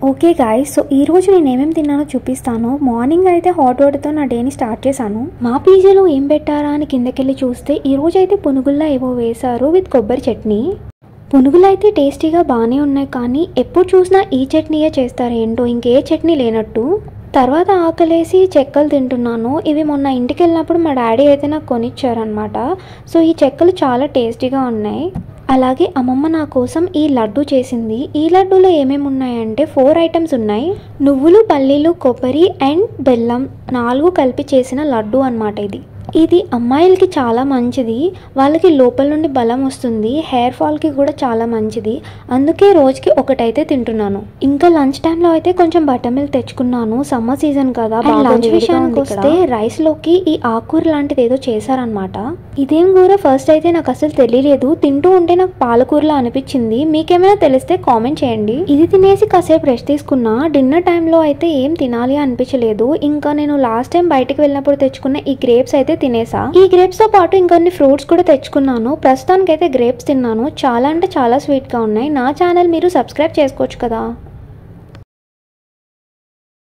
Okay guys, so ఈ రోజు నేను ఏమేమి తిన్నానో చూపిస్తాను. మార్నింగ్ అయితే హాట్ వాటర్తో నా డేని స్టార్ట్ చేశాను. మా పీజీలో ఏం పెట్టారా అని కిందకెళ్ళి చూస్తే ఈ రోజు అయితే పునుగుల్లా ఏవో వేశారు విత్ కొబ్బరి చట్నీ. పునుగులు అయితే టేస్టీగా బాగానే ఉన్నాయి, కానీ ఎప్పుడు చూసినా ఈ చట్నీయే చేస్తారు ఏంటో, ఇంకే చట్నీ లేనట్టు. తర్వాత ఆకలేసి చెక్కలు తింటున్నాను. ఇవి మొన్న ఇంటికి వెళ్ళినప్పుడు మా డాడీ అయితే నాకు కొనిచ్చారనమాట. సో ఈ చెక్కలు చాలా టేస్టీగా ఉన్నాయి. అలాగే అమ్మమ్మ నా కోసం ఈ లడ్డు చేసింది. ఈ లడ్డూలో ఏమేమి ఉన్నాయంటే 4 ఐటమ్స్ ఉన్నాయి. నువ్వులు, పల్లీలు, కొబ్బరి అండ్ బెల్లం 4 కలిపి చేసిన లడ్డు అనమాట. ఇది అమ్మాయిలకి చాలా మంచిది. వాళ్ళకి లోపల నుండి బలం వస్తుంది. హెయిర్ ఫాల్కి కూడా చాలా మంచిది. అందుకే రోజుకి ఒకటైతే తింటున్నాను. ఇంకా లంచ్ టైంలో అయితే కొంచెం బటర్ మిల్క్ తెచ్చుకున్నాను. సమ్మర్ సీజన్ కదా. లంచ్ విషయానికి వస్తే రైస్లోకి ఈ ఆకుకూర లాంటిది ఏదో చేశారనమాట. ఇదేం కూర ఫస్ట్ అయితే నాకు అసలు తెలియలేదు. తింటూ ఉంటే నాకు పాలకూరలా అనిపించింది. మీకేమైనా తెలిస్తే కామెంట్ చేయండి. ఇది తినేసి కాసేపు రెస్ట్ తీసుకున్నా. డిన్నర్ టైంలో అయితే ఏం తినాలి అనిపించలేదు. ఇంకా నేను లాస్ట్ టైం బయటకు వెళ్ళినప్పుడు తెచ్చుకున్న ఈ గ్రేప్స్ అయితే తినేసా. ఈ గ్రేప్స్ తో పాటు ఇంకొన్ని ఫ్రూట్స్ కూడా తెచ్చుకున్నాను. ప్రస్తుతానికి అయితే గ్రేప్స్ తిన్నాను. చాలా అంటే చాలా స్వీట్ గా ఉన్నాయి. నా ఛానల్ మీరు సబ్స్క్రైబ్ చేసుకోవచ్చు కదా.